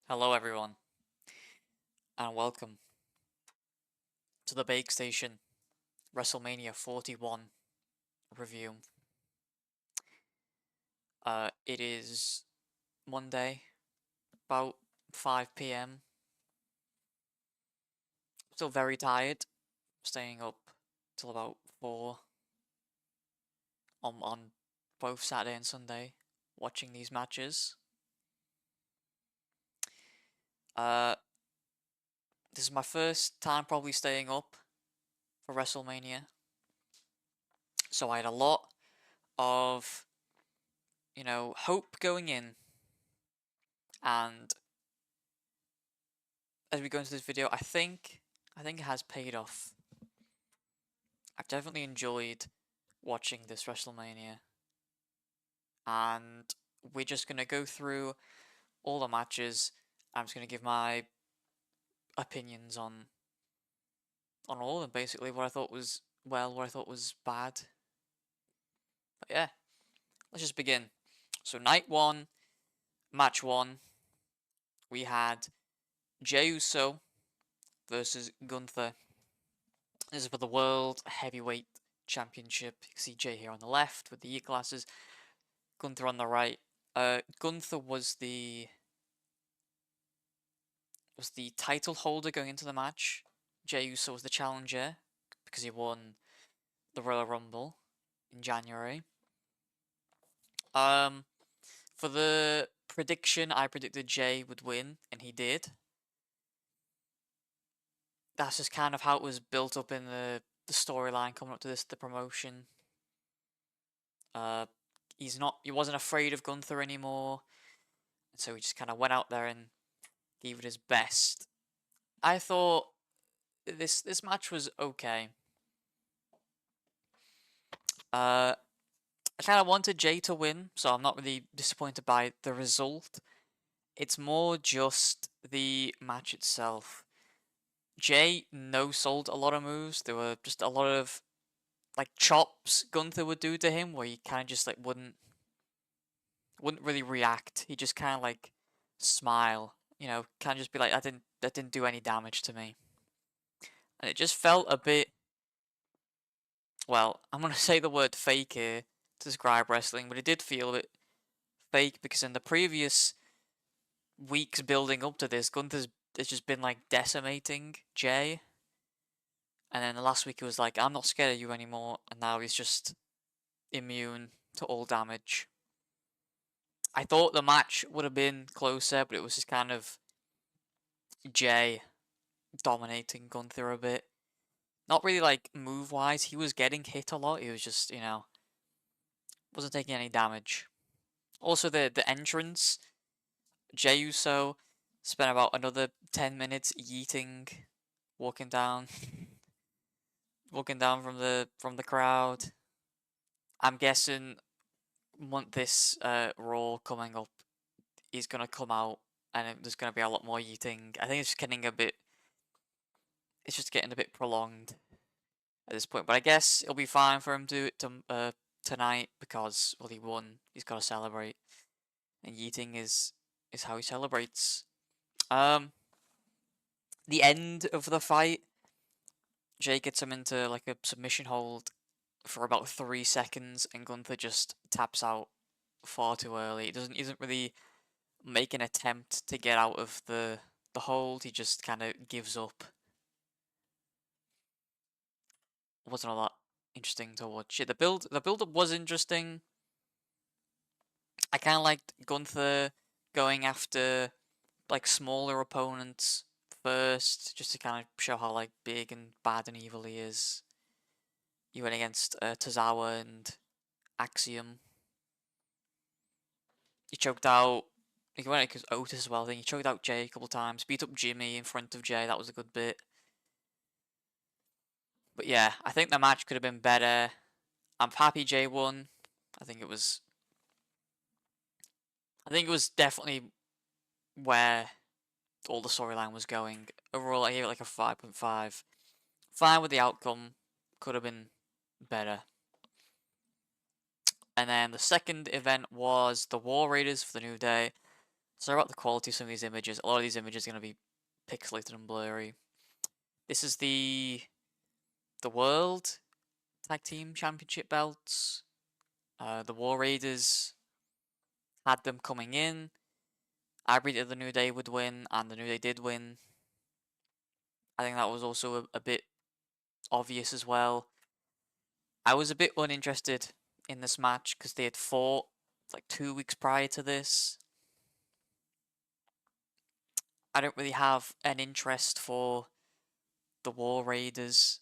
Hello, everyone, and welcome to the Beygstation WrestleMania 41 review. It is Monday, about 5 p.m. Still very tired, staying up till about 4 on both Saturday and Sunday, watching these matches. Uh, this is my first time probably staying up for WrestleMania, so I had a lot of, hope going in, and as we go into this video, I think it has paid off. I've definitely enjoyed watching this WrestleMania, and we're just gonna go through all the matches. I'm just gonna give my opinions on all of them, basically. What I thought was well, what I thought was bad. But yeah, let's just begin. So night one, match one, we had Jey Uso versus Gunther. This is for the World Heavyweight Championship. You can see Jey here on the left with the E-classes, Gunther on the right. Gunther was the title holder going into the match. Jey Uso was the challenger because he won the Royal Rumble in January. For the prediction, I predicted Jey would win, and he did. That's just kind of how it was built up in the storyline coming up to the promotion. Uh, he wasn't afraid of Gunther anymore, and so he just kind of went out there and gave it his best. I thought this match was okay. I kind of wanted Jey to win, so I'm not really disappointed by the result. It's more just the match itself. Jey no-sold a lot of moves. There were just a lot of like chops Gunther would do to him, where he kind of just like wouldn't really react. He just kind of like smile, kind of just be like, that didn't do any damage to me, and it just felt a bit. Well, I'm gonna say the word fake here to describe wrestling, but it did feel a bit fake because in the previous weeks building up to this, Gunther's has just been like decimating Jey, and then the last week he was like, "I'm not scared of you anymore," and now he's just immune to all damage. I thought the match would have been closer, but it was just kind of Jey dominating Gunther a bit. Not really like move wise, he was getting hit a lot. He was just, wasn't taking any damage. Also, the entrance, Jey Uso spent about another 10 minutes yeeting, walking down, walking down from the crowd. I'm guessing this Raw coming up, he's gonna come out and there's gonna be a lot more yeeting. I think it's just getting a bit. It's just getting a bit prolonged at this point, but I guess it'll be fine for him to tonight because well he won. He's got to celebrate, and yeeting is how he celebrates. Um, the end of the fight, Jey gets him into like a submission hold for about 3 seconds, and Gunther just taps out far too early. He doesn't really make an attempt to get out of the hold. He just kind of gives up. Wasn't a lot interesting to watch. Yeah, the build up was interesting. I kind of liked Gunther going after like smaller opponents first, just to kind of show how like big and bad and evil he is. He went against Tozawa and Axiom. He choked out. He went against Otis as well. I think he choked out Jey a couple times. Beat up Jimmy in front of Jey. That was a good bit. But yeah, I think the match could have been better. I'm happy Jey won. I think it was. I think it was definitely where all the storyline was going. Overall, I gave it like a 5.5. Fine with the outcome. Could have been better. And then the second event was the War Raiders for the New Day. Sorry about the quality of some of these images. A lot of these images are going to be pixelated and blurry. This is the World Tag Team Championship belts. The War Raiders had them coming in. I predicted the New Day would win, and the New Day did win. I think that was also a bit obvious as well. I was a bit uninterested in this match because they had fought like 2 weeks prior to this. I don't really have an interest for the War Raiders.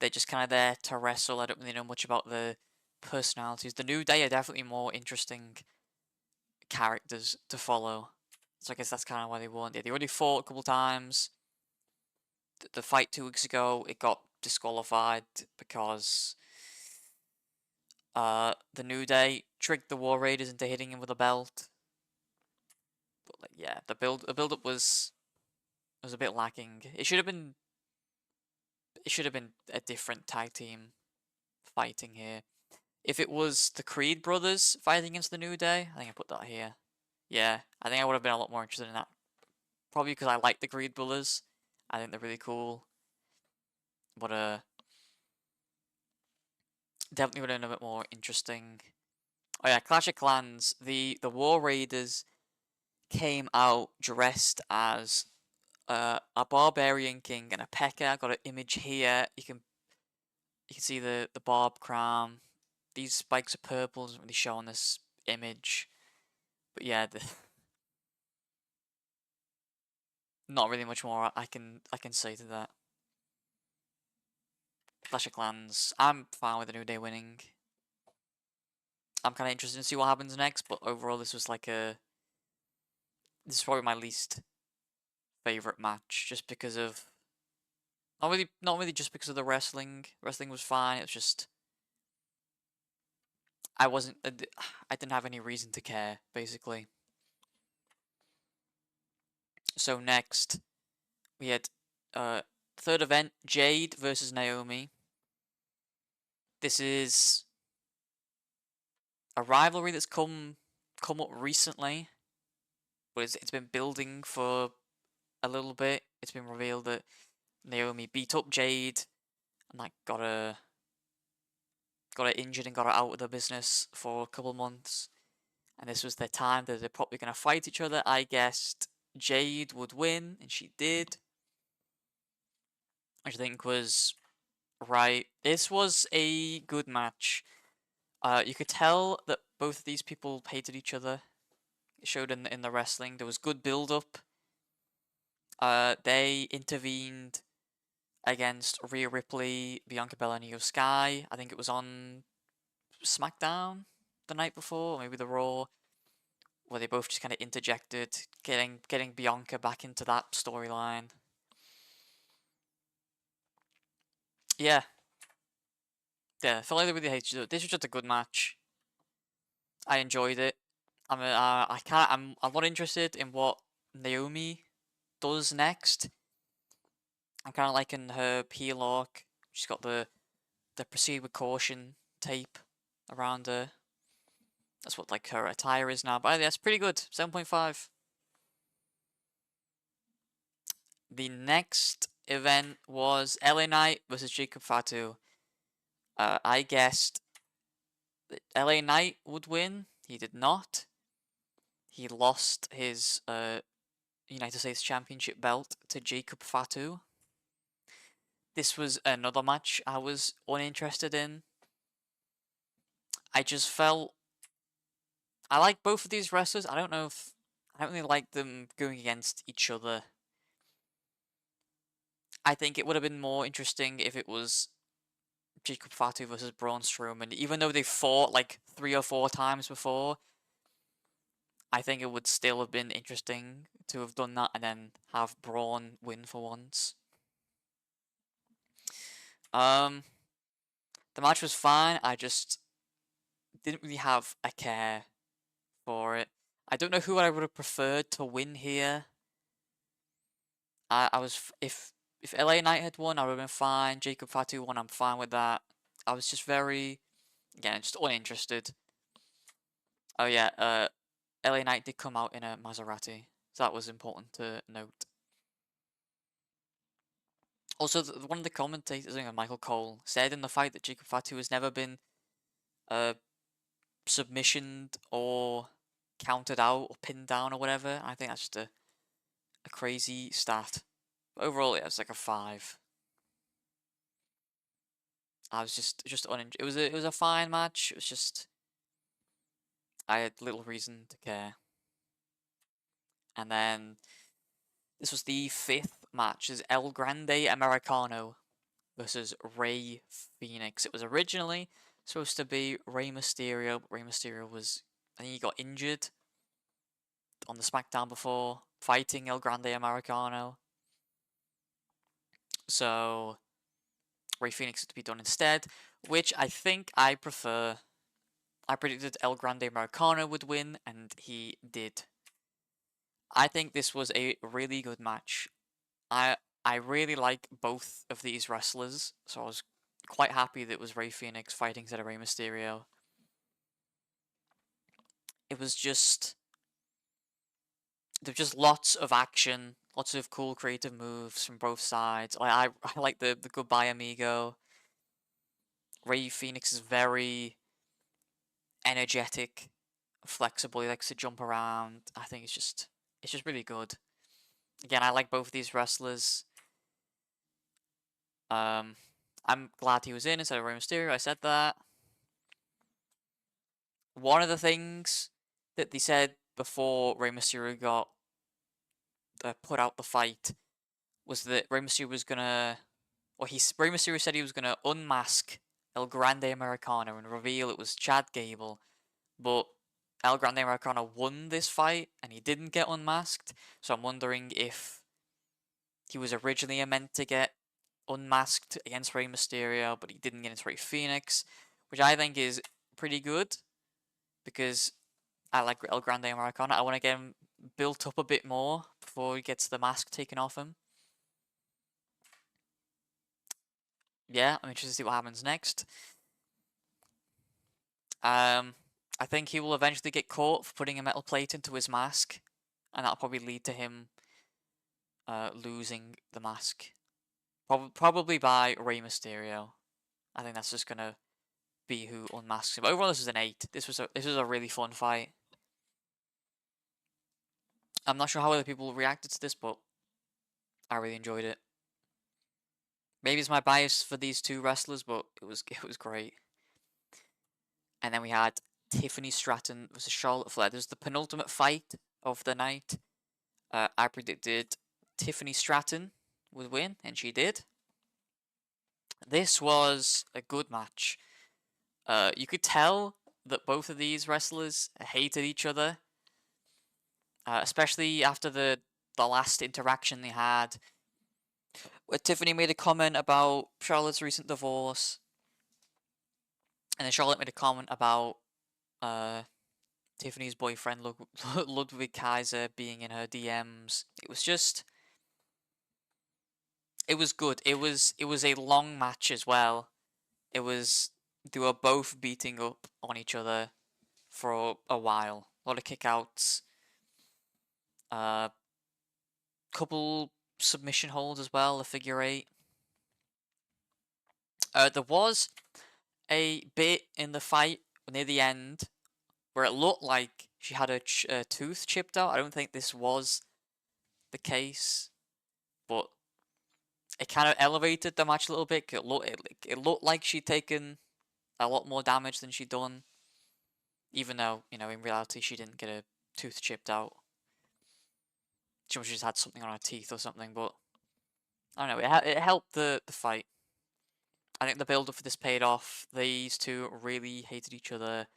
They're just kind of there to wrestle. I don't really know much about the personalities. The New Day are definitely more interesting characters to follow. So I guess that's kind of why they won. They already fought a couple times. The fight 2 weeks ago, it got disqualified because the New Day tricked the War Raiders into hitting him with a belt. But like, yeah, the build up was a bit lacking. It should have been a different tag team fighting here. If it was the Creed brothers fighting against the New Day, I think I put that here. Yeah, I think I would have been a lot more interested in that. Probably because I like the Creed brothers. I think they're really cool. But definitely would have been a bit more interesting. Oh yeah, Clash of Clans. The War Raiders came out dressed as a Barbarian King and a P.E.K.K.A. I've got an image here. You can see the Barb crown. These spikes are purple. Doesn't really show on this image. But yeah, not really much more I can say to that. Clash of Clans. I'm fine with the New Day winning. I'm kind of interested to see what happens next, but overall this was like this is probably my least favorite match, just because of not really just because of the wrestling. Wrestling was fine. It was just I didn't have any reason to care basically. So next we had third event, Jade versus Naomi. This is a rivalry that's come up recently, but it's been building for a little bit. It's been revealed that Naomi beat up Jade and like got her injured and got her out of the business for a couple months. And this was their time that they're probably gonna fight each other. I guessed Jade would win, and she did, which I think was right. This was a good match. You could tell that both of these people hated each other. It showed in the wrestling. There was good build up. They intervened against Rhea Ripley, Bianca Belair, and Io Sky. I think it was on SmackDown the night before, or maybe the Raw, where they both just kind of interjected, getting Bianca back into that storyline. Yeah, yeah, I felt like they really hated each other. This was just a good match. I enjoyed it. I'm not interested in what Naomi does next. I'm kind of liking her peel arc. She's got the proceed with caution tape around her. That's what like her attire is now. But yeah, it's pretty good. 7.5. The next event was LA Knight versus Jacob Fatu. I guessed that LA Knight would win. He did not. He lost his United States Championship belt to Jacob Fatu. This was another match I was uninterested in. I just felt I like both of these wrestlers. I don't really like them going against each other. I think it would have been more interesting if it was Jacob Fatu versus Braun Strowman. Even though they fought like 3 or 4 times before, I think it would still have been interesting to have done that and then have Braun win for once. Um, the match was fine. I just didn't really have a care for it. I don't know who I would have preferred to win here. I was if LA Knight had won, I would have been fine. Jacob Fatu won, I'm fine with that. I was just very, again, just uninterested. Oh yeah, LA Knight did come out in a Maserati, so that was important to note. Also, one of the commentators, I think Michael Cole, said in the fight that Jacob Fatu has never been submissioned or counted out or pinned down or whatever. I think that's just a crazy stat. But overall, yeah, it's like a 5. I was just it was a fine match. It was just I had little reason to care. And then this was the 5th match. Is El Grande Americano versus Rey Fenix. It was originally supposed to be Rey Mysterio, but Rey Mysterio was, I think he got injured on the SmackDown before fighting El Grande Americano. So Rey Fenix had to be done instead, which I think I prefer. I predicted El Grande Americano would win, and he did. I think this was a really good match. I I really like both of these wrestlers, so I was quite happy that it was Rey Fenix fighting instead of Rey Mysterio. It was just There's just lots of action, lots of cool creative moves from both sides. I like the goodbye amigo. Rey Fenix is very energetic, flexible. He likes to jump around. I think it's just really good. Again, I like both of these wrestlers. I'm glad he was in instead of Rey Mysterio. I said that. One of the things that they said before Rey Mysterio got put out the fight was that Rey Mysterio was gonna, Rey Mysterio said he was gonna unmask El Grande Americano and reveal it was Chad Gable, but El Grande Americano won this fight and he didn't get unmasked. So I'm wondering if he was originally meant to get unmasked against Rey Mysterio, but he didn't get against Rey Fenix, which I think is pretty good because I like El Grande Americano. I want to get him built up a bit more before he gets the mask taken off him. Yeah, I'm interested to see what happens next. I think he will eventually get caught for putting a metal plate into his mask, and that'll probably lead to him losing the mask. Probably by Rey Mysterio. I think that's just gonna be who unmasks him. But overall, this was an 8. This was a really fun fight. I'm not sure how other people reacted to this, but I really enjoyed it. Maybe it's my bias for these two wrestlers, but it was great. And then we had Tiffany Stratton versus Charlotte Flair. This was the penultimate fight of the night. I predicted Tiffany Stratton would win, and she did. This was a good match. You could tell that both of these wrestlers hated each other, especially after the last interaction they had, where Tiffany made a comment about Charlotte's recent divorce, and then Charlotte made a comment about Tiffany's boyfriend Ludwig Kaiser being in her DMs. It was just, it was good. It was a long match as well. They were both beating up on each other for a while. A lot of kickouts. Couple submission holds as well, a figure 8. There was a bit in the fight near the end where it looked like she had a tooth chipped out. I don't think this was the case, but it kind of elevated the match a little bit. It looked like she'd taken a lot more damage than she'd done, even though, in reality she didn't get a tooth chipped out. She just had something on her teeth or something, but I don't know, it helped the fight. I think the build-up for this paid off. These two really hated each other.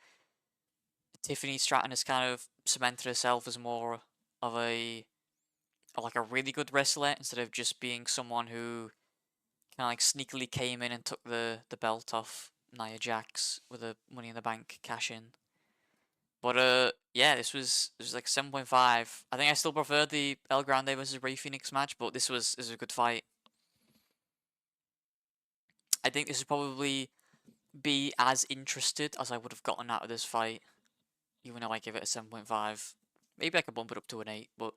Tiffany Stratton has kind of cemented herself as more of a really good wrestler instead of just being someone who kind of like sneakily came in and took the belt off Nia Jax with a Money in the Bank cash in. But yeah, this was like 7.5. I think I still prefer the El Grande versus Rey Fenix match, but this was a good fight. I think this would probably be as interested as I would have gotten out of this fight even though I give it a 7.5. Maybe I could bump it up to an 8, but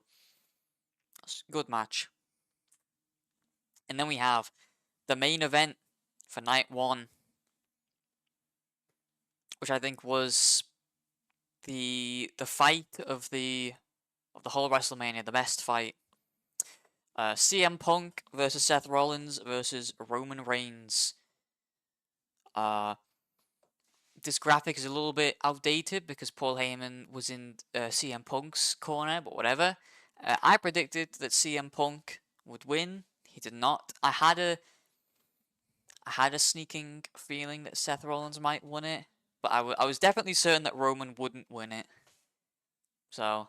good match. And then we have the main event for night 1, which I think was the fight of the whole WrestleMania, the best fight. CM Punk versus Seth Rollins versus Roman Reigns. This graphic is a little bit outdated because Paul Heyman was in CM Punk's corner, but whatever. I predicted that CM Punk would win. He did not. I had a sneaking feeling that Seth Rollins might win it, but I was definitely certain that Roman wouldn't win it. So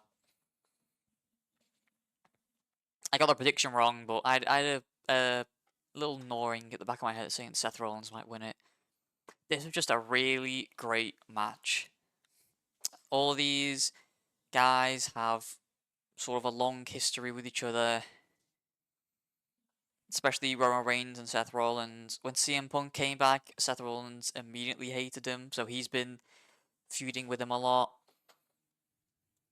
I got the prediction wrong, but I had a little gnawing at the back of my head saying Seth Rollins might win it. This was just a really great match. All these guys have sort of a long history with each other, especially Roman Reigns and Seth Rollins. When CM Punk came back, Seth Rollins immediately hated him, so he's been feuding with him a lot.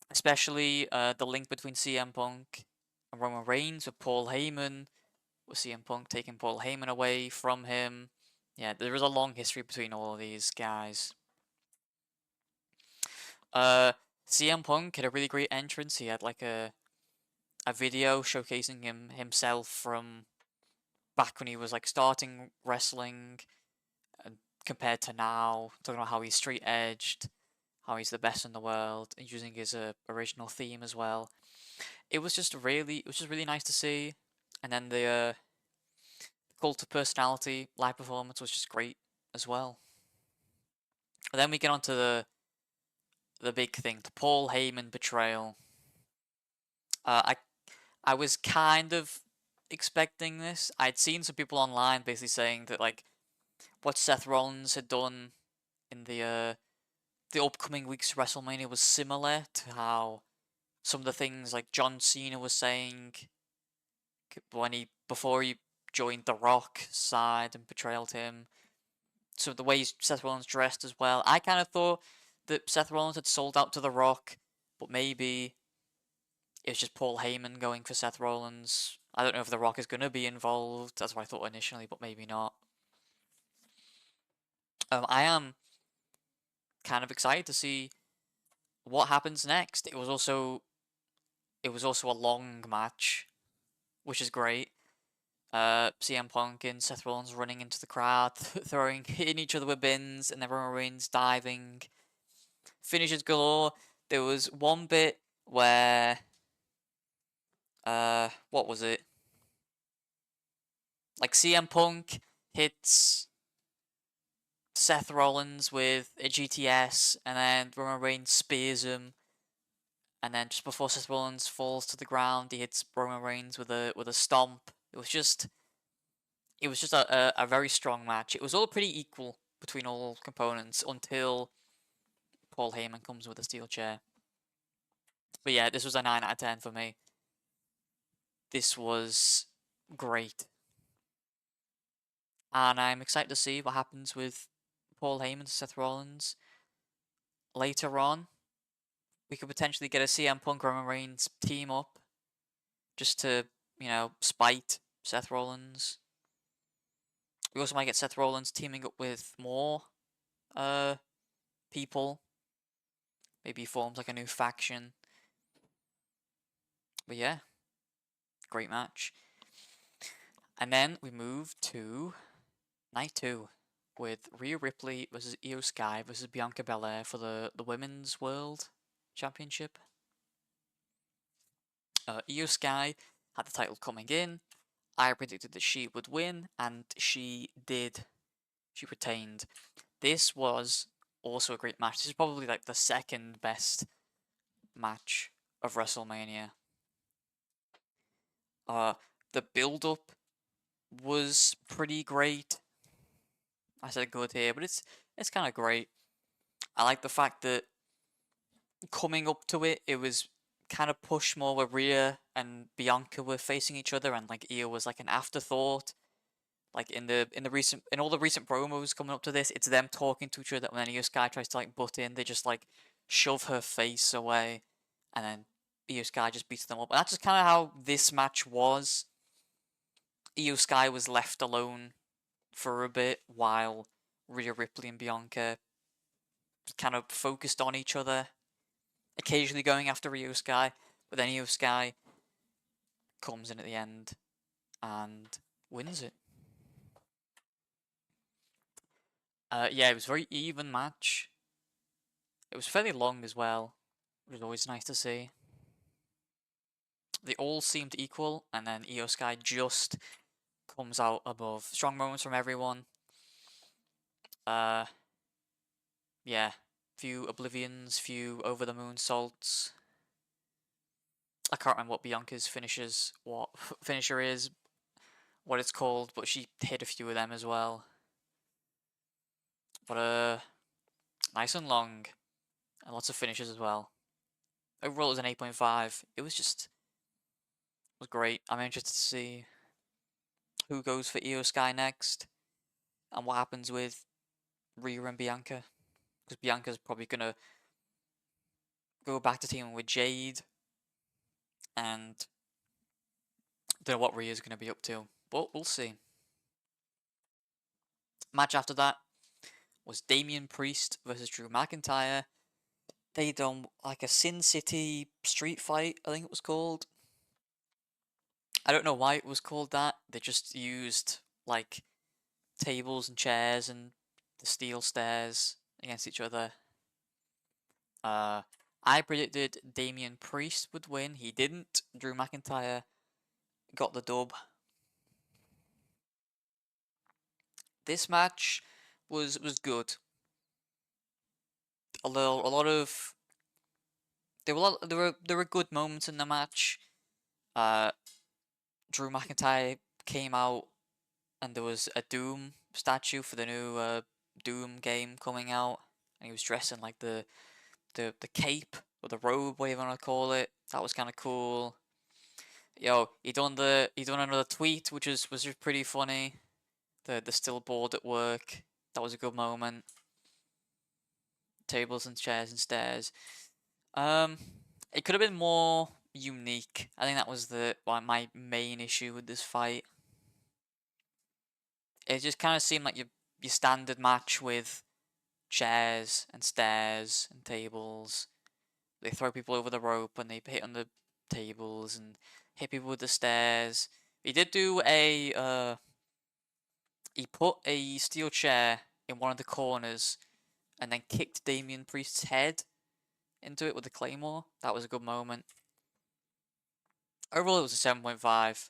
Especially the link between CM Punk and Roman Reigns with Paul Heyman, with CM Punk taking Paul Heyman away from him. Yeah, there is a long history between all of these guys. CM Punk had a really great entrance. He had like a video showcasing himself from back when he was like starting wrestling and compared to now, talking about how he's straight edged, how he's the best in the world, and using his original theme as well. It was just really nice to see. And then the Cult of Personality live performance was just great as well. But then we get on to the big thing, the Paul Heyman betrayal. I was kind of expecting this. I'd seen some people online basically saying that like what Seth Rollins had done in the upcoming week's WrestleMania was similar to how some of the things like John Cena was saying when before he joined The Rock side and betrayed him. So the way Seth Rollins dressed as well. I kind of thought that Seth Rollins had sold out to The Rock, but maybe it's just Paul Heyman going for Seth Rollins. I don't know if The Rock is going to be involved. That's what I thought initially, but maybe not. I am kind of excited to see what happens next. It was also a long match, which is great. CM Punk and Seth Rollins running into the crowd, hitting each other with bins, and then Roman Reigns diving. Finishes galore. There was one bit where, what was it? Like CM Punk hits Seth Rollins with a GTS, and then Roman Reigns spears him, and then just before Seth Rollins falls to the ground, he hits Roman Reigns with a stomp. It was just a very strong match. It was all pretty equal between all components until Paul Heyman comes with a steel chair. But yeah, this was a 9 out of 10 for me. This was great. And I'm excited to see what happens with Paul Heyman and Seth Rollins later on. We could potentially get a CM Punk Roman Reigns team up just to, spite Seth Rollins. We also might get Seth Rollins teaming up with more people. Maybe he forms like a new faction. But yeah, great match. And then we move to night 2 with Rhea Ripley versus Io Sky versus Bianca Belair for the Women's World Championship. Io Sky had the title coming in. I predicted that she would win, and she did. She retained. This was also a great match. This is probably like the second best match of WrestleMania. The build-up was pretty great. I said good here, but it's kind of great. I like the fact that coming up to it, it was kind of pushed more where Rhea and Bianca were facing each other, and like Io was like an afterthought. Like in all the recent promos coming up to this, it's them talking to each other. When Io Sky tries to like butt in, they just like shove her face away, and then Io Sky just beats them up. And that's just kind of how this match was. Io Sky was left alone for a bit while Rhea Ripley and Bianca kind of focused on each other, occasionally going after Io Sky, but then Io Sky comes in at the end and wins it. Yeah, it was a very even match. It was fairly long as well, which is always nice to see. They all seemed equal, and then Io Sky just comes out above. Strong moments from everyone. Uh, yeah, few oblivions, few over the moon salts. I can't remember what Bianca's finisher is, what it's called, but she hit a few of them as well. But nice and long, and lots of finishes as well. Overall, it was an 8.5. It was great. I'm interested to see who goes for Io Sky next, and what happens with Rhea and Bianca, because Bianca's probably gonna go back to teaming with Jade, and don't know what Rhea's gonna be up to, but we'll see. Match after that was Damian Priest versus Drew McIntyre. They done like a Sin City street fight, I think it was called. I don't know why it was called that. They just used like tables and chairs and the steel stairs against each other. I predicted Damian Priest would win. He didn't. Drew McIntyre got the dub. This match was good. A lot of there were good moments in the match. Drew McIntyre came out and there was a Doom statue for the new Doom game coming out, and he was dressed in like the cape or the robe, whatever you want to call it. That was kind of cool. Yo, he done another tweet, which was just pretty funny. The still bored at work. That was a good moment. Tables and chairs and stairs. It could have been more unique. I think that was my main issue with this fight. It just kind of seemed like your standard match with chairs and stairs and tables. They throw people over the rope and they hit on the tables and hit people with the stairs. He did do he put a steel chair in one of the corners and then kicked Damian Priest's head into it with a claymore. That was a good moment. Overall, it was a 7.5.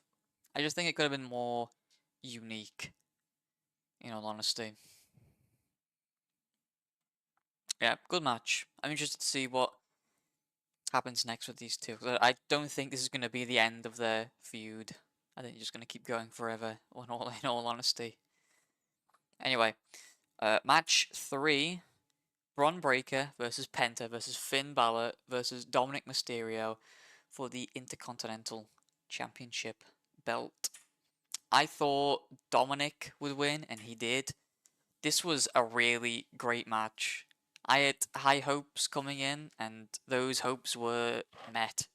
I just think it could have been more unique, in all honesty. Yeah, good match. I'm interested to see what happens next with these two. I don't think this is going to be the end of their feud. I think they're just going to keep going forever, in all honesty. Anyway, match 3. Bron Breakker versus Penta versus Finn Balor versus Dominic Mysterio for the Intercontinental Championship belt. I thought Dominic would win, and he did. This was a really great match. I had high hopes coming in, and those hopes were met.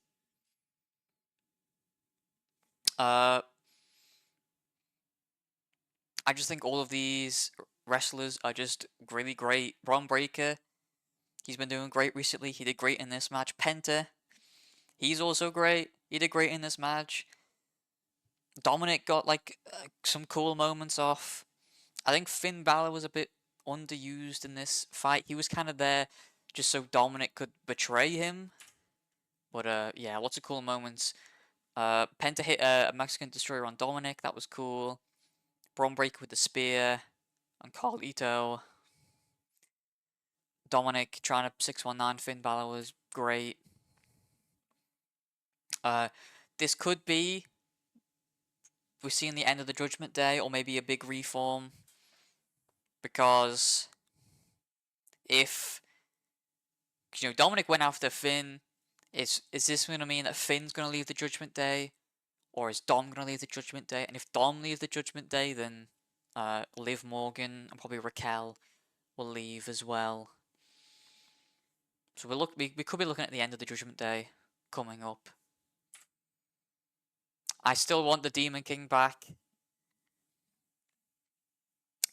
I just think all of these wrestlers are just really great. Bron Breakker, he's been doing great recently. He did great in this match. Penta, he's also great. He did great in this match. Dominic got like some cool moments off. I think Finn Balor was a bit underused in this fight. He was kind of there just so Dominic could betray him. But yeah, lots of cool moments. Penta hit a Mexican Destroyer on Dominic. That was cool. Bron Breakker with the spear on Carlito. Dominic trying to 619 Finn Balor was great. This could be we're seeing the end of the Judgment Day, or maybe a big reform. Because if Dominic went after Finn, is this going to mean that Finn's going to leave the Judgment Day, or is Dom going to leave the Judgment Day? And if Dom leaves the Judgment Day, then Liv Morgan and probably Raquel will leave as well. So we could be looking at the end of the Judgment Day coming up. I still want the Demon King back.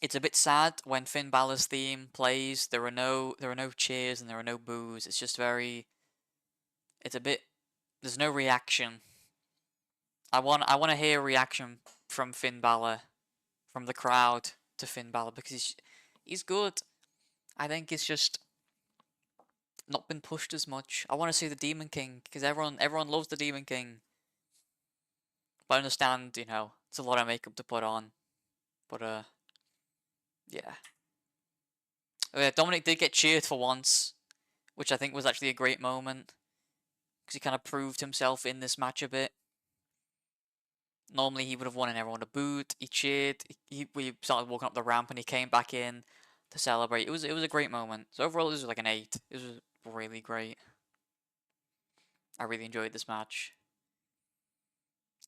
It's a bit sad when Finn Balor's theme plays. There are no cheers and there are no boos. It's just very. It's a bit. There's no reaction. I want to hear a reaction from Finn Balor, from the crowd to Finn Balor, because he's good. I think it's just not been pushed as much. I want to see the Demon King because everyone loves the Demon King. But I understand, it's a lot of makeup to put on. But yeah. Dominic did get cheered for once, which I think was actually a great moment because he kind of proved himself in this match a bit. Normally he would have won and everyone would have booed. He cheered. We started walking up the ramp and he came back in to celebrate. It was a great moment. So overall, this was like an 8. It was really great. I really enjoyed this match.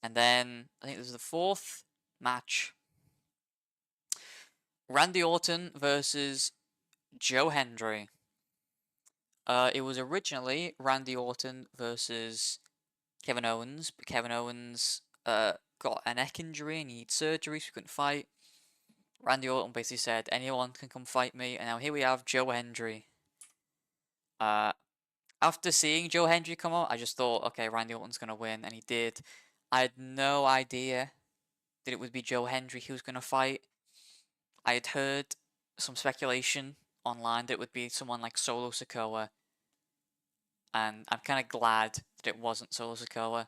And then I think this is the 4th match. Randy Orton versus Joe Hendry. It was originally Randy Orton versus Kevin Owens, but Kevin Owens got a neck injury and he needed surgery, so he couldn't fight. Randy Orton basically said, anyone can come fight me, and now here we have Joe Hendry. After seeing Joe Hendry come out, I just thought, okay, Randy Orton's going to win, and he did. I had no idea that it would be Joe Hendry he was going to fight. I had heard some speculation online that it would be someone like Solo Sikoa, and I'm kind of glad that it wasn't Solo Sikoa.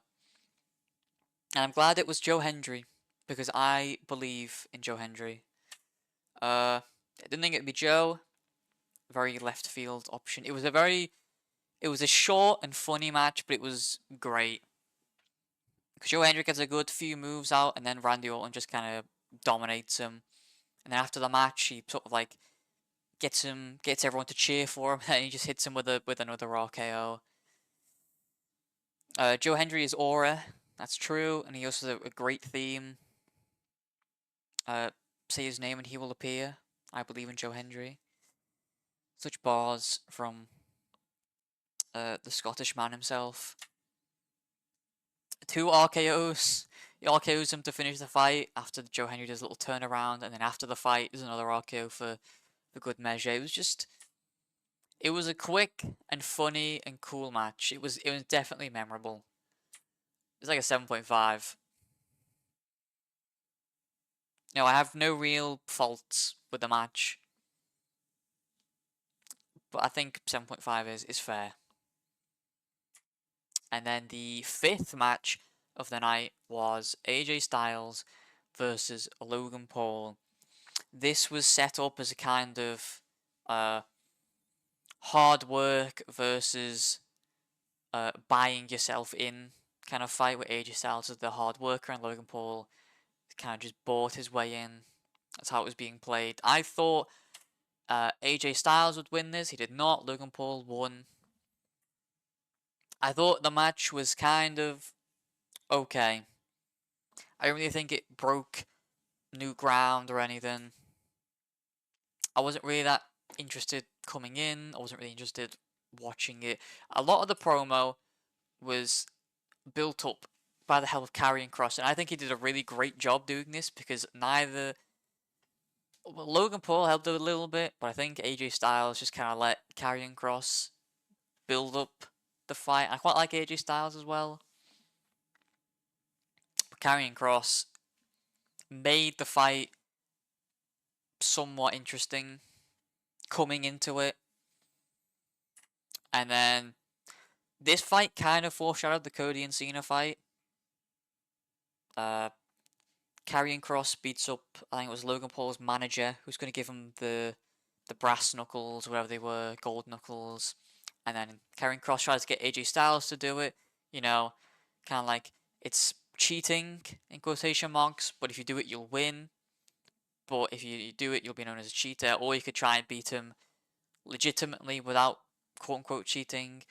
And I'm glad it was Joe Hendry, because I believe in Joe Hendry. I didn't think it'd be Joe. Very left field option. It was a short and funny match, but it was great. Because Joe Hendry gets a good few moves out, and then Randy Orton just kind of dominates him. And then after the match, he sort of like gets everyone to cheer for him, and he just hits him with another RKO. Joe Hendry is Aura, that's true, and he also has a great theme. Say his name and he will appear. I believe in Joe Hendry. Such bars from the Scottish man himself. 2 RKOs. He RKOs him to finish the fight after Joe Hendry does a little turnaround, and then after the fight, there's another RKO for good measure. It was a quick and funny and cool match. It was definitely memorable. It was like a 7.5. I have no real faults with the match, but I think 7.5 is fair. And then the 5th match of the night was AJ Styles versus Logan Paul. This was set up as a kind of hard work versus buying yourself in kind of fight, where AJ Styles is the hard worker and Logan Paul kind of just bought his way in. That's how it was being played. I thought AJ Styles would win this. He did not. Logan Paul won. I thought the match was kind of okay. I don't really think it broke new ground or anything. I wasn't really that interested coming in. I wasn't really interested watching it. A lot of the promo was built up by the help of Karrion Kross, and I think he did a really great job doing this, because Logan Paul helped a little bit, but I think AJ Styles just kind of let Karrion Kross build up the fight. I quite like AJ Styles as well, but Karrion Kross made the fight somewhat interesting coming into it. And then this fight kind of foreshadowed the Cody and Cena fight. Karrion Kross beats up, I think it was Logan Paul's manager, who's going to give him the brass knuckles, whatever they were, gold knuckles. And then Karrion Kross tries to get AJ Styles to do it. Kind of like, it's cheating, in quotation marks, but if you do it, you'll win. But if you do it, you'll be known as a cheater. Or you could try and beat him legitimately without quote-unquote cheating.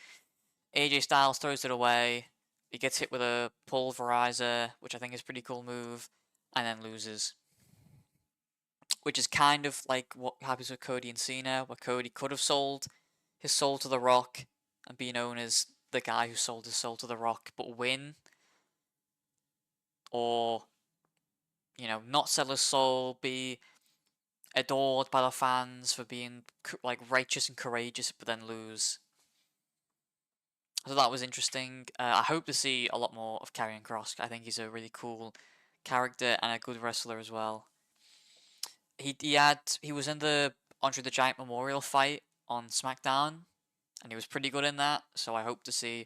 AJ Styles throws it away. He gets hit with a pulverizer, which I think is a pretty cool move, and then loses. Which is kind of like what happens with Cody and Cena, where Cody could have sold his soul to The Rock and be known as the guy who sold his soul to The Rock, but win, or not sell his soul, be adored by the fans for being like righteous and courageous, but then lose. So that was interesting. I hope to see a lot more of Karrion Kross. I think he's a really cool character and a good wrestler as well. He was in the Andre the Giant Memorial fight on SmackDown, and he was pretty good in that. So I hope to see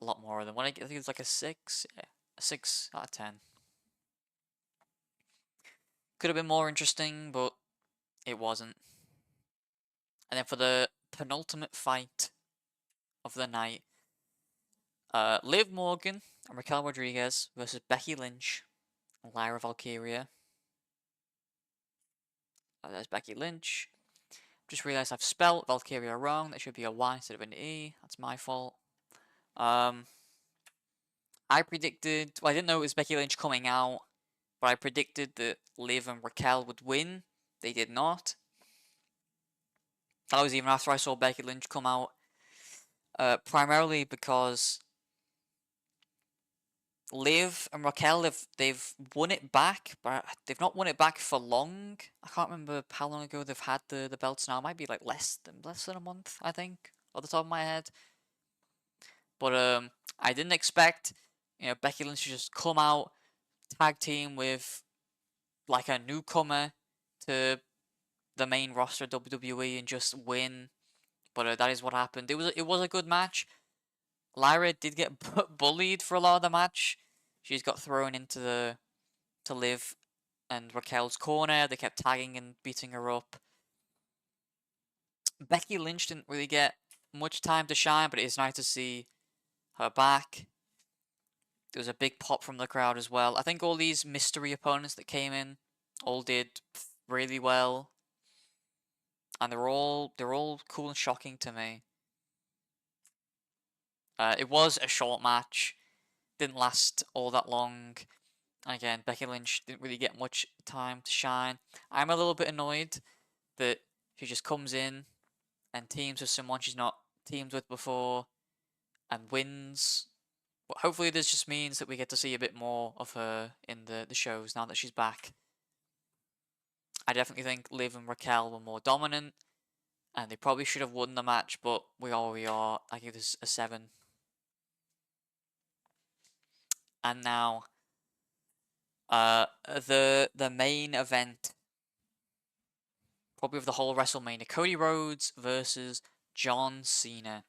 a lot more of them. I think it's like a 6, yeah, a 6 out of 10. Could have been more interesting, but it wasn't. And then for the penultimate fight of the night, Liv Morgan and Raquel Rodriguez versus Becky Lynch and Lyra Valkyria. There's Becky Lynch. Just realised I've spelled Valkyria wrong. That should be a Y instead of an E. That's my fault. I predicted. Well, I didn't know it was Becky Lynch coming out, but I predicted that Liv and Raquel would win. They did not. That was even after I saw Becky Lynch come out. Primarily because Liv and Raquel, they've won it back, but they've not won it back for long. I can't remember how long ago they've had the belts now. It might be like less than a month, I think, off the top of my head. But I didn't expect Becky Lynch to just come out, tag team with like a newcomer to the main roster of WWE and just win. But that is what happened. It was a good match. Lyra did get bullied for a lot of the match. She's got thrown into to Liv and Raquel's corner. They kept tagging and beating her up. Becky Lynch didn't really get much time to shine, but it is nice to see her back. There was a big pop from the crowd as well. I think all these mystery opponents that came in all did really well, and they're all cool and shocking to me. It was a short match, didn't last all that long. Again, Becky Lynch didn't really get much time to shine. I'm a little bit annoyed that she just comes in and teams with someone she's not teamed with before and wins. But hopefully this just means that we get to see a bit more of her in the shows now that she's back. I definitely think Liv and Raquel were more dominant, and they probably should have won the match, but we are where we are. I give this a 7. And now, the main event, probably of the whole WrestleMania, Cody Rhodes versus John Cena.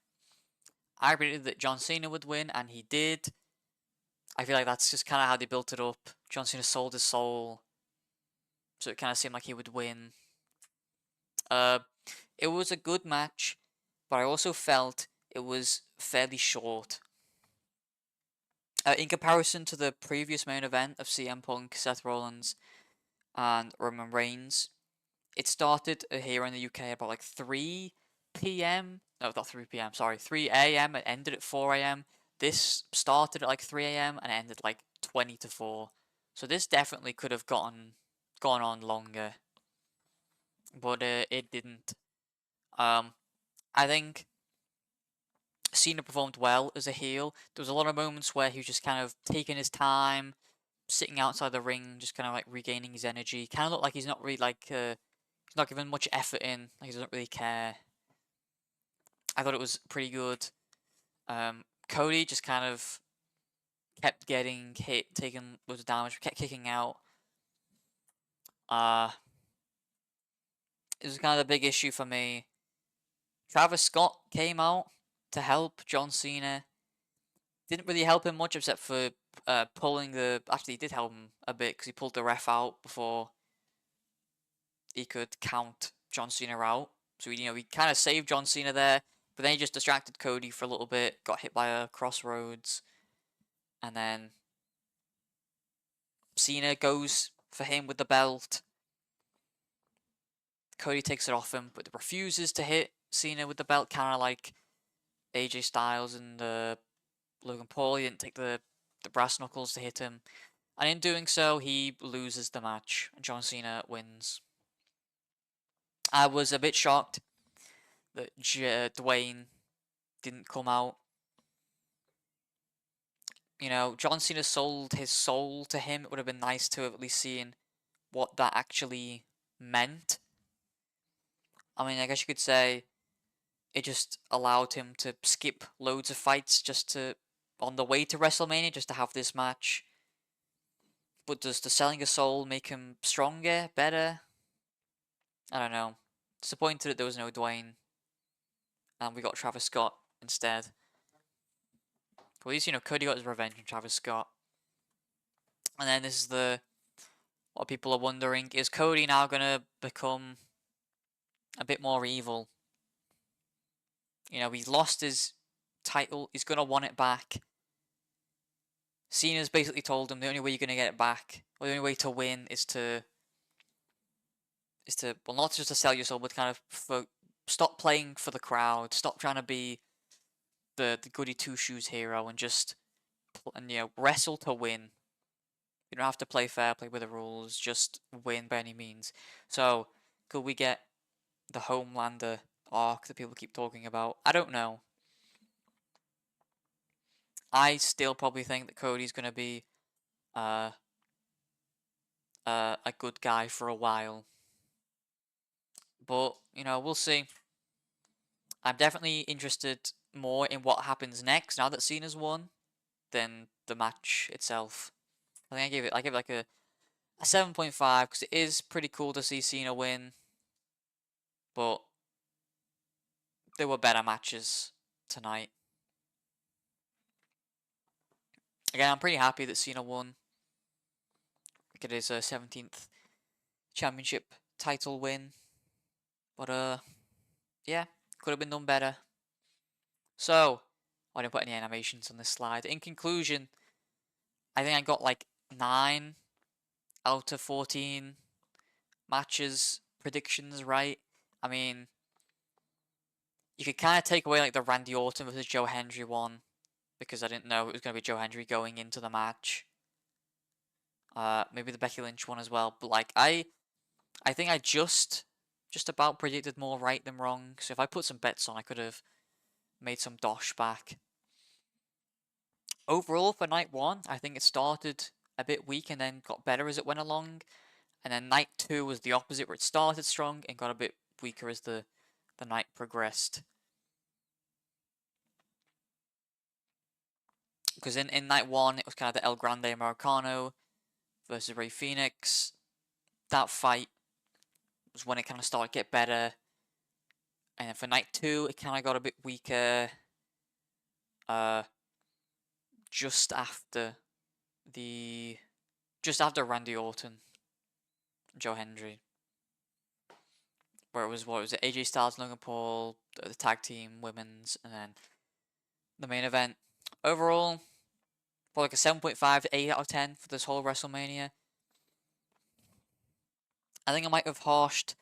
I predicted that John Cena would win, and he did. I feel like that's just kind of how they built it up. John Cena sold his soul, so it kind of seemed like he would win. It was a good match, but I also felt it was fairly short. In comparison to the previous main event of CM Punk, Seth Rollins, and Roman Reigns, it started here in the UK about like 3 p.m. No, not 3 p.m. Sorry, 3 a.m. It ended at 4 a.m. This started at like 3 a.m. and ended like 20 to 4. So this definitely could have gone on longer, but it didn't. I think Cena performed well as a heel. There was a lot of moments where he was just kind of taking his time, sitting outside the ring, just kind of like regaining his energy. Kind of looked like he's not really like he's not giving much effort in. Like he doesn't really care. I thought it was pretty good. Cody just kind of kept getting hit, taking loads of damage, kept kicking out. It was kind of the big issue for me. Travis Scott came out to help John Cena. Didn't really help him much except for pulling the... Actually, he did help him a bit because he pulled the ref out before he could count John Cena out. So, he kind of saved John Cena there, but then he just distracted Cody for a little bit, got hit by a crossroads, and then Cena goes for him with the belt. Cody takes it off him, but refuses to hit Cena with the belt, kind of like AJ Styles and Logan Paul. He didn't take the brass knuckles to hit him, and in doing so, he loses the match, and John Cena wins. I was a bit shocked that Dwayne didn't come out. You know, John Cena sold his soul to him. It would have been nice to have at least seen what that actually meant. I mean, I guess you could say it just allowed him to skip loads of fights just to on the way to WrestleMania just to have this match. But does the selling a soul make him stronger, better? I don't know. Disappointed that there was no Dwayne and we got Travis Scott instead. At least, you know, Cody got his revenge on Travis Scott. And then this is what people are wondering, is Cody now gonna become a bit more evil? You know, he's lost his title, he's gonna want it back. Cena's basically told him the only way you're gonna get it back, or the only way to win is to well, not just to sell your soul, but kind of stop playing for the crowd, stop trying to be the goody two shoes hero, and just you know, wrestle to win. You don't have to play fair, play with the rules, just win by any means. So, could we get the Homelander arc that people keep talking about? I don't know. I still probably think that Cody's gonna be a good guy for a while. But, you know, we'll see. I'm definitely interested more in what happens next now that Cena's won than the match itself. I think I gave it like a 7.5 because it is pretty cool to see Cena win. But there were better matches tonight. Again, I'm pretty happy that Cena won. It is a 17th championship title win. But yeah, could have been done better. So, I didn't put any animations on this slide. In conclusion, I think I got like 9 out of 14 matches predictions right. I mean, you could kind of take away like the Randy Orton versus Joe Hendry one because I didn't know it was going to be Joe Hendry going into the match. Maybe the Becky Lynch one as well. But like I think I just about predicted more right than wrong. So if I put some bets on, I could have made some dosh back. Overall, for night one, I think it started a bit weak and then got better as it went along. And then night two was the opposite, where it started strong and got a bit weaker as the night progressed. Because in night one, it was kind of the El Grande Americano versus Rey Fenix. That fight was when it kind of started to get better. And then for night two, it kind of got a bit weaker. Just after Randy Orton, Joe Hendry, where it was AJ Styles, Logan Paul, the tag team women's, and then the main event. Overall, for like a 7.5 to 8 out of 10 for this whole WrestleMania. I think I might have harshed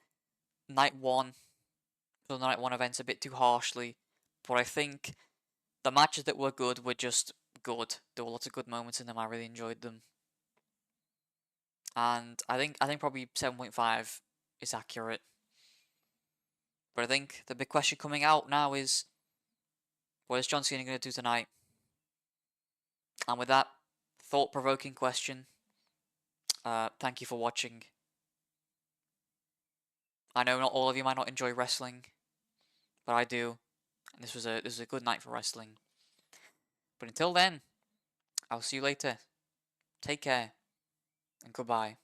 night one, the night one events a bit too harshly, but I think the matches that were good were just good. There were lots of good moments in them. I really enjoyed them, and I think probably 7.5 is accurate. But I think the big question coming out now is, what is John Cena going to do tonight? And with that thought-provoking question, thank you for watching. I know not all of you might not enjoy wrestling, but I do. And this was a good night for wrestling. But until then, I'll see you later. Take care, and goodbye.